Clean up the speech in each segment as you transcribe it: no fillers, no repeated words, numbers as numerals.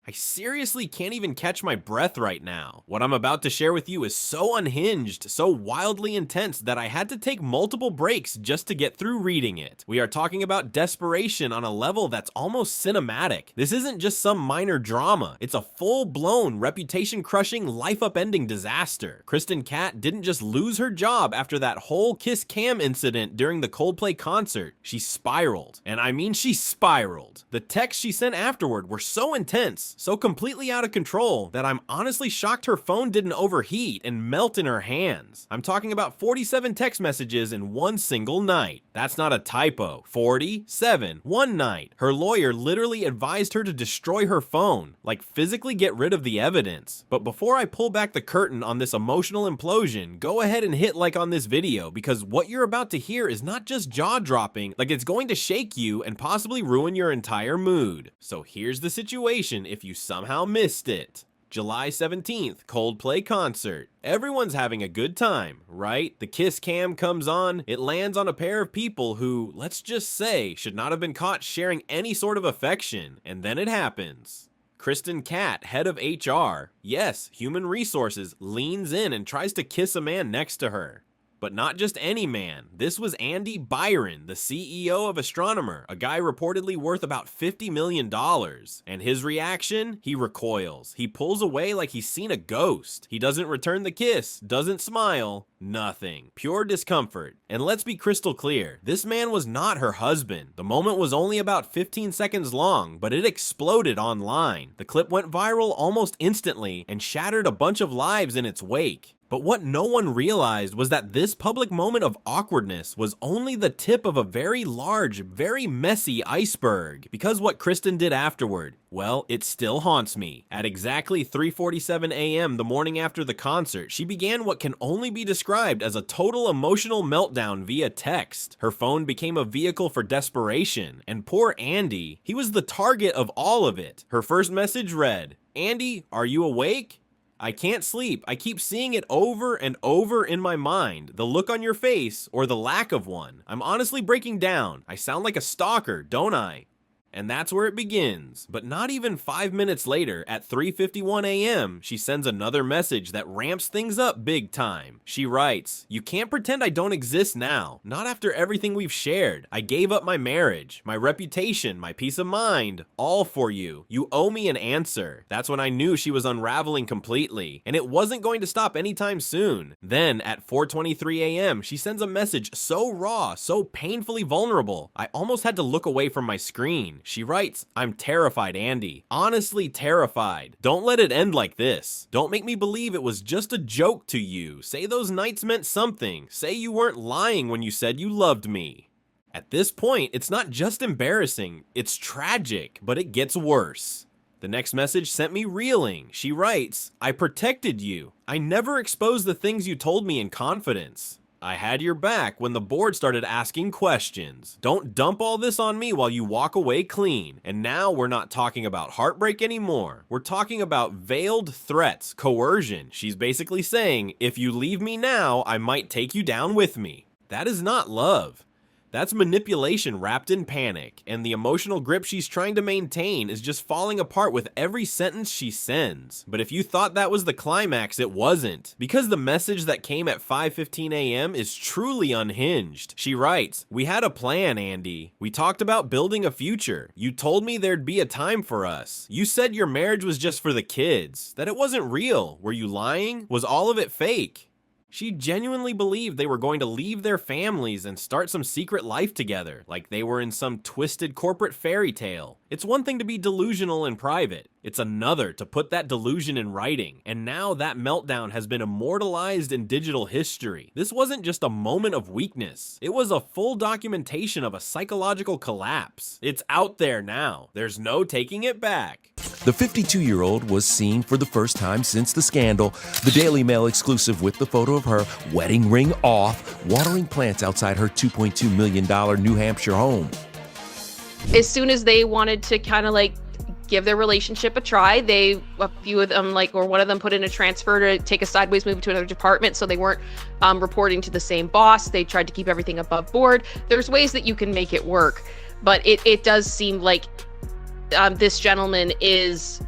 I seriously can't even catch my breath right now. What I'm about to share with you is so unhinged, so wildly intense that I had to take multiple breaks just to get through reading it. We are talking about desperation on a level that's almost cinematic. This isn't just some minor drama, it's a full-blown, reputation-crushing, life-upending disaster. Kristin Cabot didn't just lose her job after that whole kiss cam incident during the Coldplay concert. She spiraled. And I mean she spiraled. The texts she sent afterward were so intense, so completely out of control, that I'm honestly shocked her phone didn't overheat and melt in her hands. I'm talking about 47 text messages in one single night. That's not a typo. 47, one night. Her lawyer literally advised her to destroy her phone, like physically get rid of the evidence. But before I pull back the curtain on this emotional implosion, go ahead and hit like on this video, because what you're about to hear is not just jaw-dropping, like it's going to shake you and possibly ruin your entire mood. So here's the situation if you somehow missed it. July 17th, Coldplay concert. Everyone's having a good time, right? The kiss cam comes on, it lands on a pair of people who, let's just say, should not have been caught sharing any sort of affection, and then it happens. Kristin Cabot, head of HR, yes, human resources, leans in and tries to kiss a man next to her. But not just any man. This was Andy Byron, the CEO of Astronomer, a guy reportedly worth about $50 million. And his reaction? He recoils. He pulls away like he's seen a ghost. He doesn't return the kiss, doesn't smile, nothing. Pure discomfort. And let's be crystal clear, this man was not her husband. The moment was only about 15 seconds long, but it exploded online. The clip went viral almost instantly and shattered a bunch of lives in its wake. But what no one realized was that this public moment of awkwardness was only the tip of a very large, very messy iceberg. Because what Kristin did afterward, well, it still haunts me. At exactly 3:47 a.m. the morning after the concert, she began what can only be described as a total emotional meltdown via text. Her phone became a vehicle for desperation, and poor Andy, he was the target of all of it. Her first message read, "Andy, are you awake? I can't sleep. I keep seeing it over and over in my mind. The look on your face, or the lack of one. I'm honestly breaking down. I sound like a stalker, don't I?" And that's where it begins. But not even 5 minutes later, at 3:51 a.m., she sends another message that ramps things up big time. She writes, "You can't pretend I don't exist now. Not after everything we've shared. I gave up my marriage, my reputation, my peace of mind, all for you. You owe me an answer." That's when I knew she was unraveling completely, and it wasn't going to stop anytime soon. Then, at 4:23 a.m., she sends a message so raw, so painfully vulnerable, I almost had to look away from my screen. She writes, "I'm terrified, Andy. Honestly terrified. Don't let it end like this. Don't make me believe it was just a joke to you. Say those nights meant something. Say you weren't lying when you said you loved me." At this point, it's not just embarrassing, it's tragic, but it gets worse. The next message sent me reeling. She writes, "I protected you. I never exposed the things you told me in confidence. I had your back when the board started asking questions. Don't dump all this on me while you walk away clean. And now we're not talking about heartbreak anymore. We're talking about veiled threats, coercion." She's basically saying, if you leave me now, I might take you down with me. That is not love. That's manipulation wrapped in panic, and the emotional grip she's trying to maintain is just falling apart with every sentence she sends. But if you thought that was the climax, it wasn't. Because the message that came at 5:15 a.m. is truly unhinged. She writes, "We had a plan, Andy. We talked about building a future. You told me there'd be a time for us. You said your marriage was just for the kids, that it wasn't real. Were you lying? Was all of it fake?" She genuinely believed they were going to leave their families and start some secret life together, like they were in some twisted corporate fairy tale. It's one thing to be delusional in private. It's another to put that delusion in writing. And now that meltdown has been immortalized in digital history. This wasn't just a moment of weakness. It was a full documentation of a psychological collapse. It's out there now. There's no taking it back. The 52-year-old was seen for the first time since the scandal. The Daily Mail exclusive with the photo of her, wedding ring off, watering plants outside her $2.2 million New Hampshire home. As soon as they wanted to kind of like give their relationship a try, a few of them or one of them put in a transfer to take a sideways move to another department, so they weren't reporting to the same boss. They tried to keep everything above board. There's ways that you can make it work, but it does seem like this gentleman is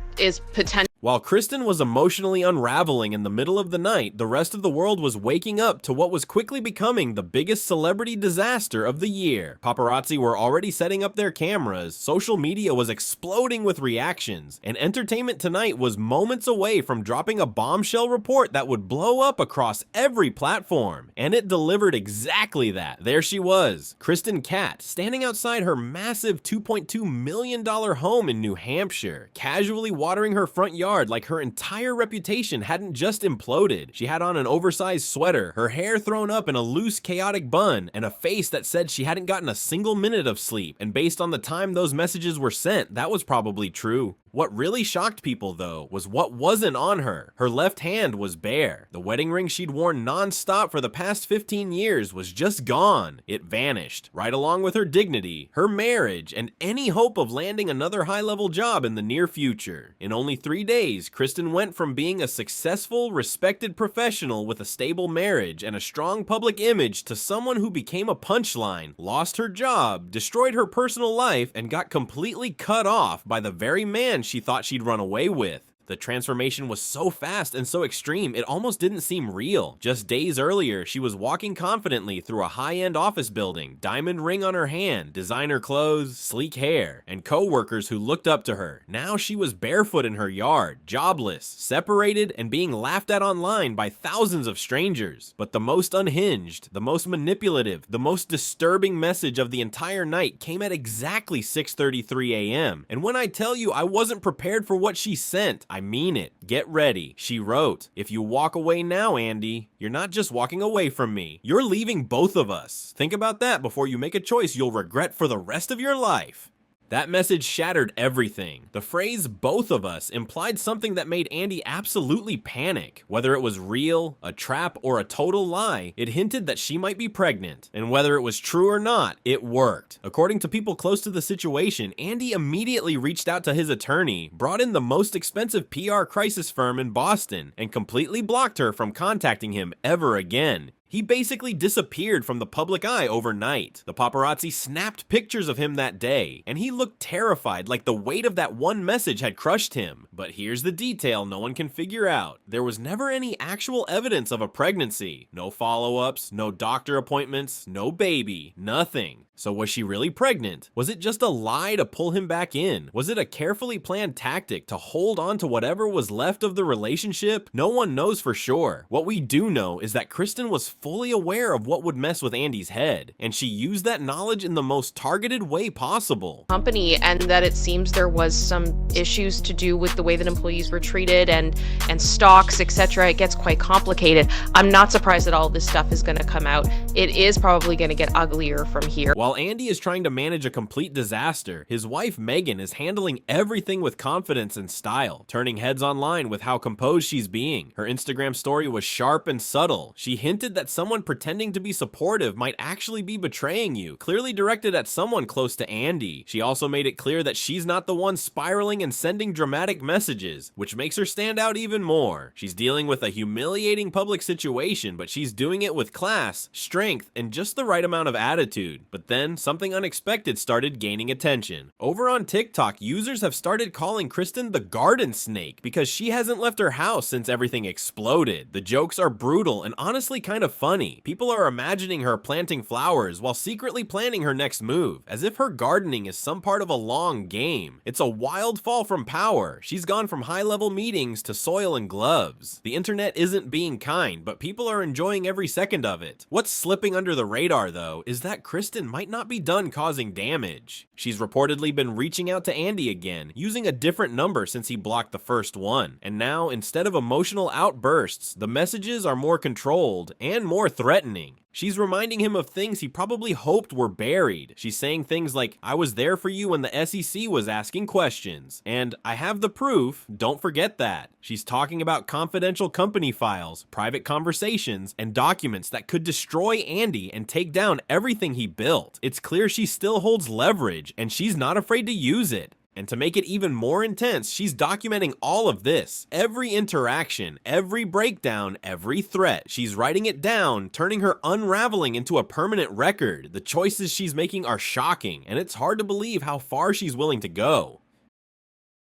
potential. While Kristin was emotionally unraveling in the middle of the night, the rest of the world was waking up to what was quickly becoming the biggest celebrity disaster of the year. Paparazzi were already setting up their cameras, social media was exploding with reactions, and Entertainment Tonight was moments away from dropping a bombshell report that would blow up across every platform. And it delivered exactly that. There she was, Kristin Cabot, standing outside her massive $2.2 million home in New Hampshire, casually watering her front yard like her entire reputation hadn't just imploded. She had on an oversized sweater, her hair thrown up in a loose, chaotic bun, and a face that said she hadn't gotten a single minute of sleep. And based on the time those messages were sent, that was probably true. What really shocked people, though, was what wasn't on her. Her left hand was bare. The wedding ring she'd worn non-stop for the past 15 years was just gone. It vanished, right along with her dignity, her marriage, and any hope of landing another high-level job in the near future. In only 3 days, Kristin went from being a successful, respected professional with a stable marriage and a strong public image to someone who became a punchline, lost her job, destroyed her personal life, and got completely cut off by the very man she thought she'd run away with. The transformation was so fast and so extreme, it almost didn't seem real. Just days earlier, she was walking confidently through a high-end office building, diamond ring on her hand, designer clothes, sleek hair, and co-workers who looked up to her. Now she was barefoot in her yard, jobless, separated, and being laughed at online by thousands of strangers. But the most unhinged, the most manipulative, the most disturbing message of the entire night came at exactly 6:33 a.m. And when I tell you I wasn't prepared for what she sent, I mean it. Get ready. She wrote, "If you walk away now, Andy, you're not just walking away from me. You're leaving both of us. Think about that before you make a choice you'll regret for the rest of your life." That message shattered everything. The phrase "both of us" implied something that made Andy absolutely panic. Whether it was real, a trap, or a total lie, it hinted that she might be pregnant. And whether it was true or not, it worked. According to people close to the situation, Andy immediately reached out to his attorney, brought in the most expensive PR crisis firm in Boston, and completely blocked her from contacting him ever again. He basically disappeared from the public eye overnight. The paparazzi snapped pictures of him that day, and he looked terrified, like the weight of that one message had crushed him. But here's the detail no one can figure out. There was never any actual evidence of a pregnancy. No follow-ups, no doctor appointments, no baby, nothing. So was she really pregnant? Was it just a lie to pull him back in? Was it a carefully planned tactic to hold on to whatever was left of the relationship? No one knows for sure. What we do know is that Kristin was fully aware of what would mess with Andy's head, and she used that knowledge in the most targeted way possible. Company, and that it seems there was some issues to do with the way that employees were treated and stocks, etc. It gets quite complicated. I'm not surprised that all this stuff is going to come out. It is probably going to get uglier from here. While Andy is trying to manage a complete disaster, his wife Megan is handling everything with confidence and style, turning heads online with how composed she's being. Her Instagram story was sharp and subtle. She hinted that someone pretending to be supportive might actually be betraying you, clearly directed at someone close to Andy. She also made it clear that she's not the one spiraling and sending dramatic messages, which makes her stand out even more. She's dealing with a humiliating public situation, but she's doing it with class, strength, and just the right amount of attitude. But then something unexpected started gaining attention. Over on TikTok, users have started calling Kristin the garden snake because she hasn't left her house since everything exploded. The jokes are brutal and honestly kind of funny. People are imagining her planting flowers while secretly planning her next move, as if her gardening is some part of a long game. It's a wild fall from power. She's gone from high-level meetings to soil and gloves. The internet isn't being kind, but people are enjoying every second of it. What's slipping under the radar, though, is that Kristin might not be done causing damage. She's reportedly been reaching out to Andy again, using a different number since he blocked the first one. And now, instead of emotional outbursts, the messages are more controlled and more threatening. She's reminding him of things he probably hoped were buried. She's saying things like, "I was there for you when the SEC was asking questions," and "I have the proof, don't forget that." She's talking about confidential company files, private conversations, and documents that could destroy Andy and take down everything he built. It's clear she still holds leverage, and she's not afraid to use it. And to make it even more intense, she's documenting all of this. Every interaction, every breakdown, every threat. She's writing it down, turning her unraveling into a permanent record. The choices she's making are shocking, and it's hard to believe how far she's willing to go.